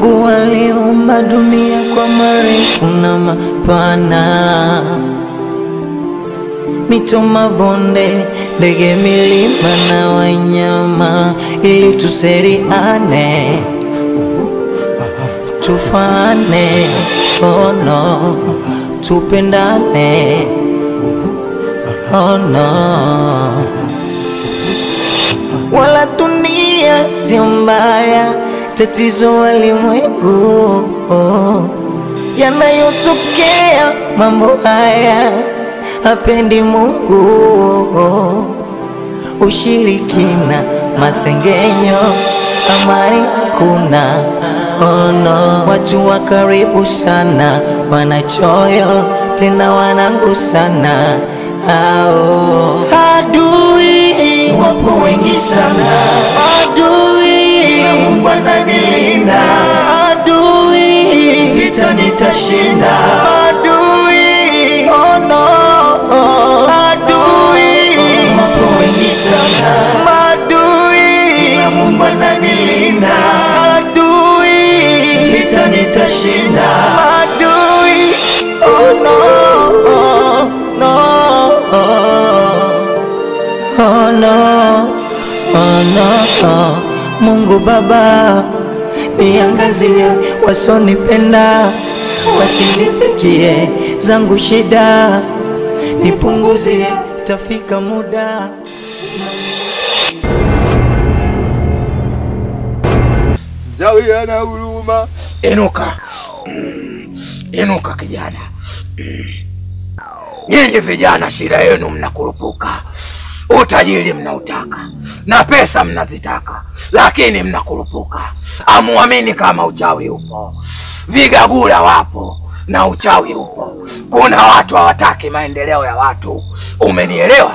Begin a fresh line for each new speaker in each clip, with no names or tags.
Mungu aliumba dunia kwa marefu na mapana, mito, mabonde, ndege, milima na wanyama, ili tusaidiane, tufane, oh no, tupendane, oh no. Wala dunia sio mbaya, tatizo walimwengu yanayotokea mambo haya hapendi Mungu. Ushirikina, masengenyo, amani kuna, oh no. Watu wa karibu sana wanachoyo, tena wanangusana. Adui wapo wengi sana, adui na Mungu ananilinda, adui vita nitashinda, adui oh no, adui wapo wengi sana, adui na Mungu ananilinda, adui vita nitashinda, adui oh no, no. Oh no, oh no, Mungu Baba niangazie, wasonipenda wasinifikie, zangu shida nipunguzie, tafika muda.
Jawi ana huruma. Inuka, inuka kijana. Nyinyi vijana shida yenu mnakurupuka. Utajiri mnautaka na pesa mnazitaka, lakini mnakurupuka. Amuamini kama uchawi upo. Vigagula wapo na uchawi upo. Kuna watu hawataki maendeleo ya watu. Umenielewa?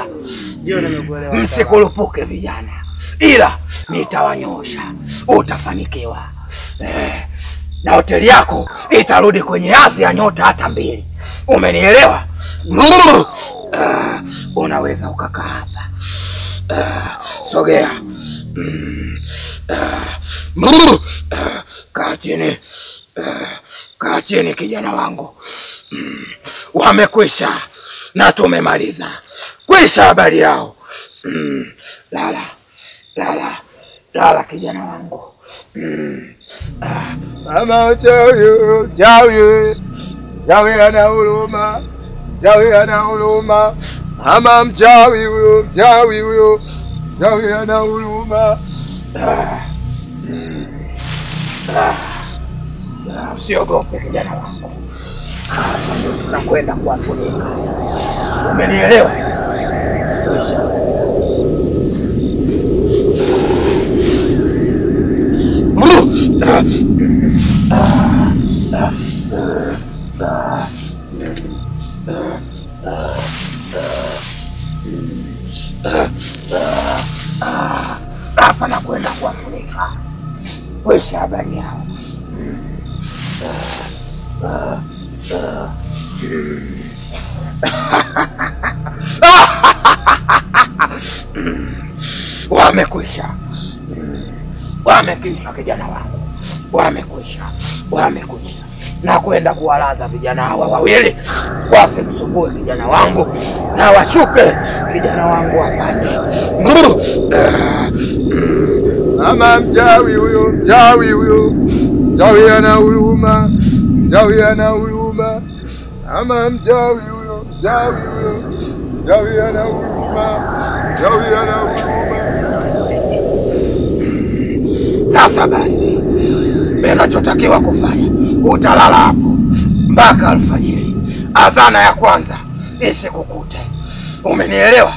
Ndio, nimekuelewa.
Msikurupuke vijana, ila nitawanyosha, utafanikiwa. Na hoteli yako itarudi kwenye azi ya nyota hata 2. Umenielewa? Unaweza ukakaa hapa. Sogea. Kaa chini. Kaa chini kijana wangu. Wamekwisha na tumemaliza. Kwisha habari yao. Lala. Lala. Lala kijana wangu. Mama chawi, chawi. Chawi ana huruma. Chawi ana huruma. Mama mchawi huyo, mchawi huyo. Chawi ana huruma. Usiogope kijana wangu. Tunakwenda kuwafunika. Umenielewa? Hapa nakwenda kuwafunika. Kwisha habari yao. Wamekwisha. Wamekwisha kijana wangu. Wamekwisha. Wamekwisha. Na kwenda kuwalaza vijana hawa wawili, wasimsumbue kijana wangu, na washuke kijana wangu apande. Mama mchawi huyo, mchawi huyo. Mchawi ana huruma. Mchawi ana huruma. Mama mchawi huyo, mchawi huyo. Mchawi ana huruma. Mchawi ana huruma. Sasa basi, ninachotakiwa kufanya, utalala hapo mpaka alfajiri. Azana ya kwanza isikukute. Umenielewa?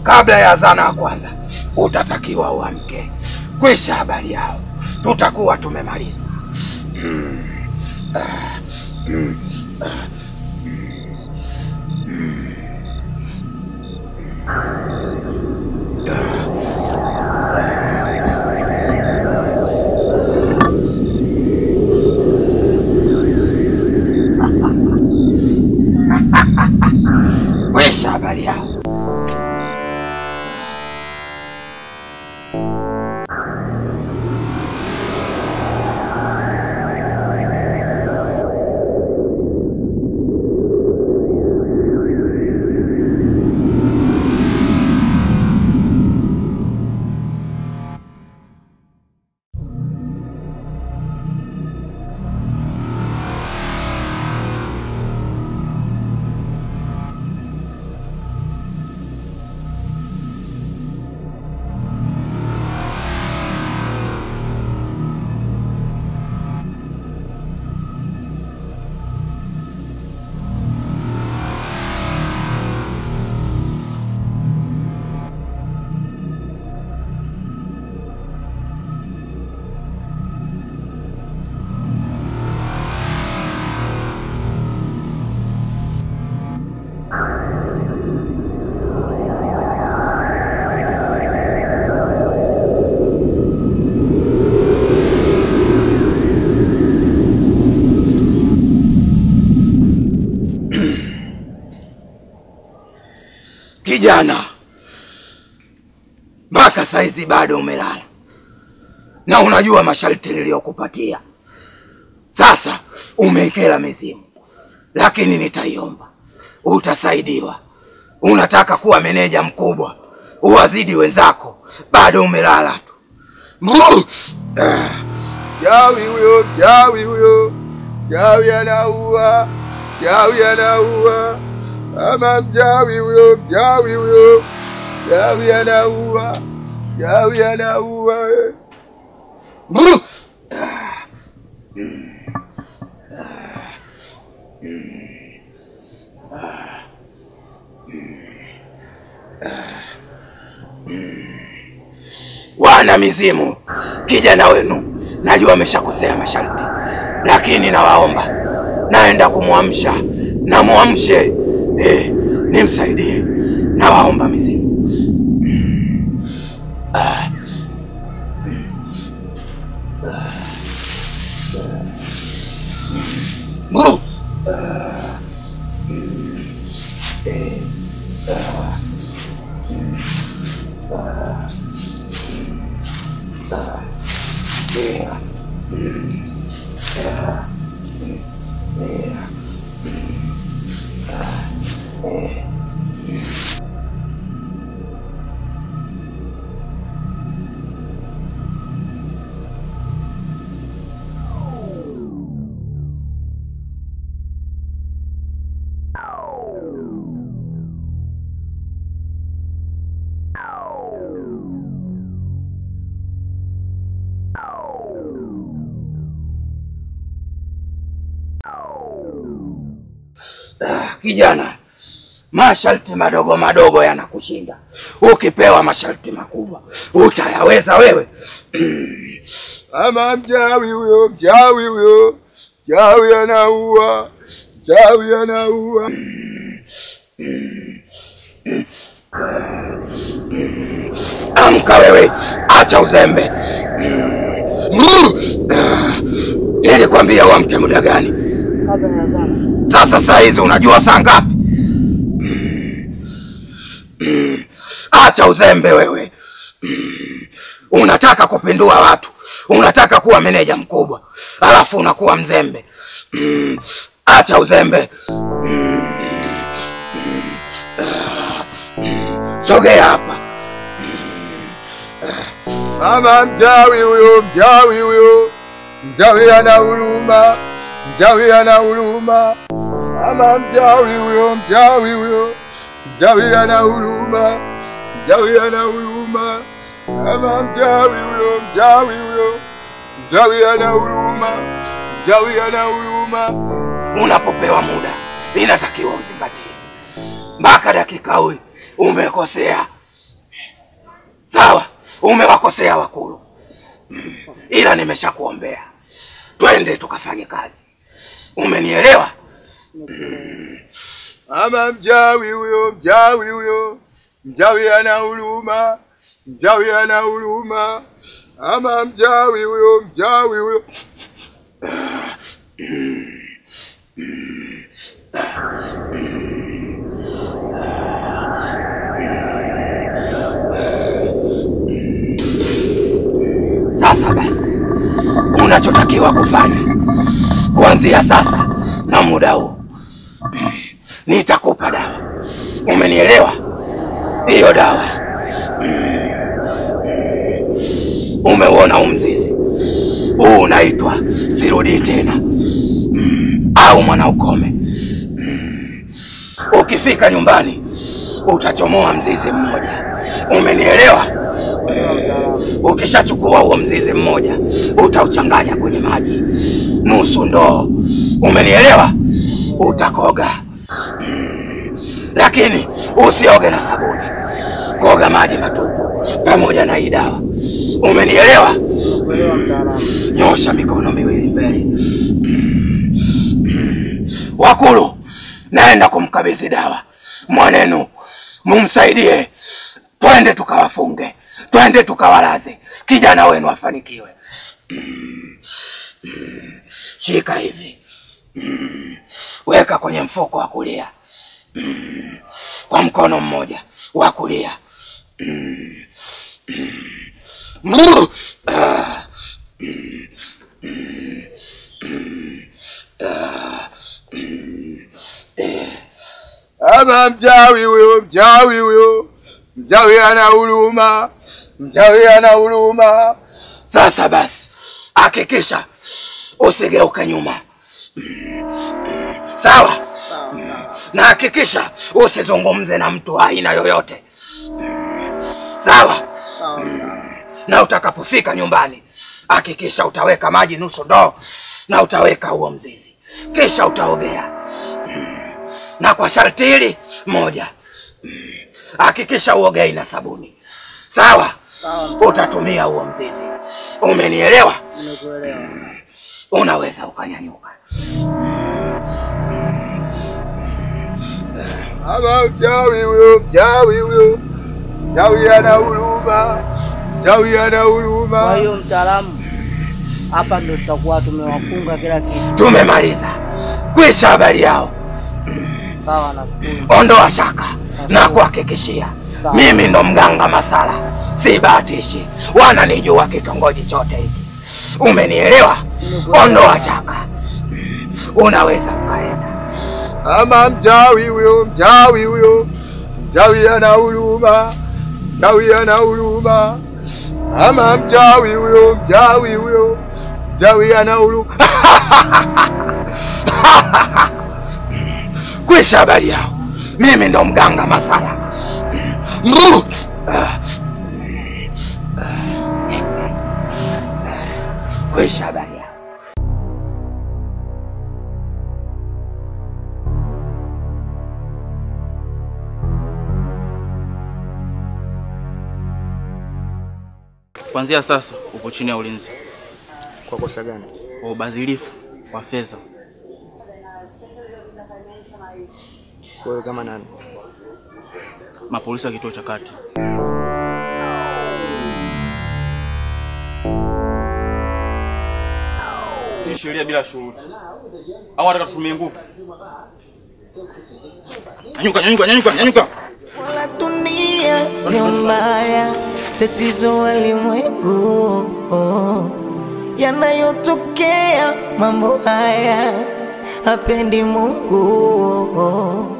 Kabla ya azana ya kwanza utatakiwa uamke. Kwisha habari yao. Tutakuwa tumemaliza. Kwisha habari yao. Kijana, mpaka saizi bado umelala. Na unajua masharti niliyokupatia. Sasa umeikela mizimu. Lakini nitaiomba. Utasaidiwa. Unataka kuwa meneja mkubwa. Uwazidi wenzako. Bado umelala tu.
Chawi huyo, chawi huyo. Chawi anaua. Chawi anaua. Ama chawi huyo, chawi huyo. Chawi anaua. Chawi anaua.
Wana mizimu, kijana wenu najua ameshakosea masharti, lakini nawaomba, naenda kumwamsha, na muamshe, nimsaidie. Nawaomba mizimu. Kijana, masharti madogo madogo yanakushinda. Ukipewa masharti makubwa, utayaweza wewe?
Ama mchawi huyo, mchawi huyo. Chawi anaua. Chawi anaua.
Amka wewe, acha uzembe. Nilikwambia uamke muda gani? Sasa saa hizi unajua saa ngapi? Acha uzembe wewe. Unataka kupindua watu. Unataka kuwa meneja mkubwa. Alafu unakuwa mzembe. Acha uzembe. Sogea hapa.
Mama mchawi huyo, mchawi huyo. Mchawi ana huruma. Mchawi ana huruma. Mama mchawi huyo, mchawi huyo. Mchawi ana huruma. Mchawi ana huruma. Mama mchawi huyo, mchawi huyo. Mchawi ana huruma. Mchawi ana huruma.
Unapopewa muda, inatakiwa uzingatie. Mpaka dakika hii umekosea. Sawa, umewakosea wakulu. Ila nimeshakuombea. Twende tukafanye kazi. Umenielewa?
Ama mchawi huyo, mchawi huyo. Mchawi ana huruma. Mchawi ana huruma. Ama mchawi huyo, mchawi huyo.
Sasa basi, unachotakiwa kufanya kuanzia sasa na muda huu, nitakupa dawa. Umenielewa? Hiyo dawa, umeuona umzizi huu, unaitwa sirudi tena au Mwanaukome. Ukifika nyumbani utachomoa mzizi mmoja. Umenielewa? Ukishachukua huo mzizi mmoja, utauchanganya kwenye maji nusu ndoo. Umenielewa? Utakoga. Lakini usioge na sabuni. Koga maji matupu pamoja na hii dawa. Umenielewa? Nyosha mikono miwili mbele. Wakulu, naenda kumkabidhi dawa. Mwanenu, mumsaidie. Twende tukawafunge. Twende tukawalaze. Kijana wenu afanikiwe. Shika hivi. Weka kwenye mfuko wa kulia. Kwa mkono mmoja. wa kulia.
Ama mchawi huyo, mchawi huyo. Mchawi ana huruma. Mchawi ana huruma.
Sasa basi, hakikisha usigeuke nyuma. Sawa? Na hakikisha usizungumze na mtu aina yoyote. Sawa? Na utakapofika nyumbani, hakikisha utaweka maji nusu ndoo na utaweka huo mzizi. Kisha utaogea. Na kwa sharti hili moja, hakikisha uogei na sabuni. Sawa? Utatumia huo mzizi. Umenielewa?
Nimekuelewa.
Unaweza ukanyanyuka.
Ama mchawi huyo, mchawi huyo. Mchawi ana huruma. Mchawi ana huruma.
Kwa hiyo mtaalamu, hapa ndio tutakuwa tumewafunga kila kitu.
Tumemaliza. Kwisha habari yao.
Sawa na kuni.
Ondoa shaka na kuhakikishia mimi ndo mganga Masala, si bahatishi. Wananijua kitongoji chote hiki. Umenielewa? Ondoa shaka. Unaweza ukaenda.
Ama mchawi huyo, mchawi huyo. Mchawi ana huruma. Mchawi ana huruma. Ama mchawi huyo, mchawi huyo. Mchawi ana huruma.
Kwisha habari yao. Mimi ndo mganga Masala. Kwisha habari yao.
Kuanzia sasa upo chini ya ulinzi.
Kwa kosa gani?
Kwa ubadhirifu wa fedha.
Wewe kama nani?
Mapolisi wa kituo cha kati. Ni sheria bila shuruti. Au wataka kutumia nguvu? Nyanyuka.
Wala dunia sio mbaya, tatizo walimwengu yanayotokea mambo haya hapendi Mungu.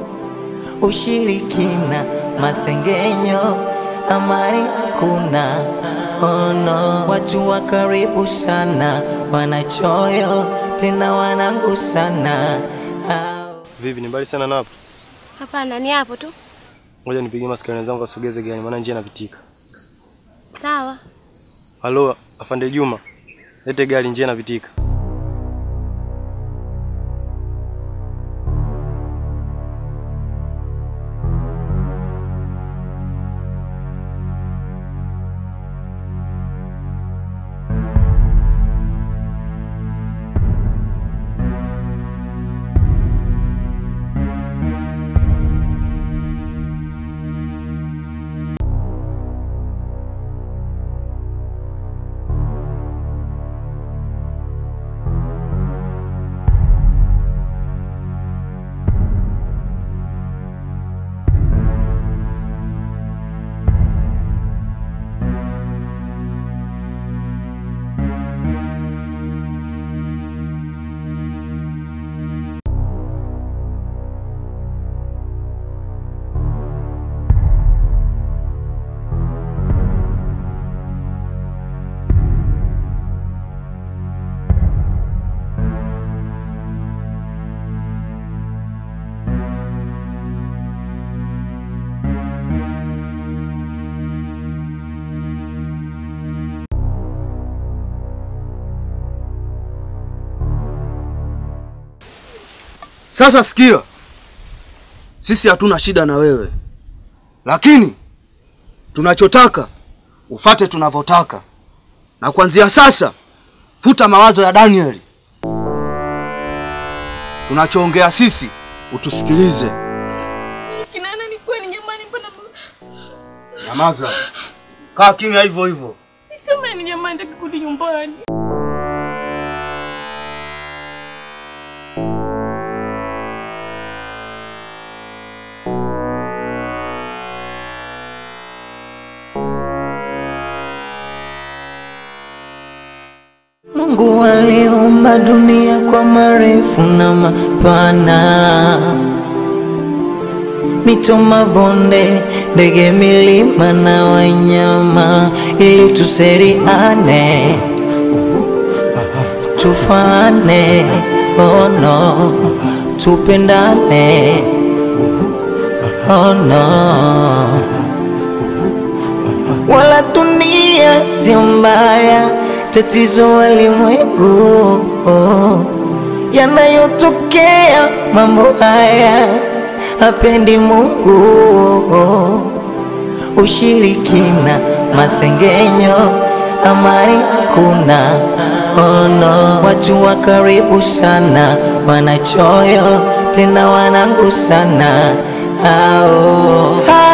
Ushirikina, masengenyo, amani kuna no. Watu wa karibu sana wanachoyo tena wanangusana.
Vipi, ni mbali sana na hapo?
Hapana, ni hapo tu.
Ngoja nipigie maskani zangu wasogeze gani, maana njia inapitika.
Sawa.
Halo, afande Juma. Lete gari, njia inapitika.
Sasa sikia, sisi hatuna shida na wewe, lakini tunachotaka ufate tunavyotaka, na kuanzia sasa futa mawazo ya Daniel. Tunachoongea sisi utusikilize.
Kinana ni kweli nyumbani pana.
Nyamaza. Kaa kimya hivyo hivyo.
Sema ni nyumbani nataka kurudi nyumbani.
Mungu aliumba dunia kwa marefu na mapana, mito, mabonde, ndege, milima na wanyama, ili tusaidiane, tufane, oh no, tupendane, oh no. Wala dunia sio mbaya, tatizo walimwengu yanayotokea mambo haya hapendi Mungu. Ushirikina, masengenyo, amani kuna, oh no. Watu wa karibu sana wanachoyo, tena wanangusana,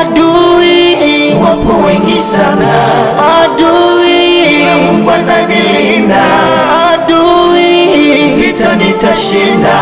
adui wapo wengi sana, adui na Mungu ananilinda, adui vita nitashinda,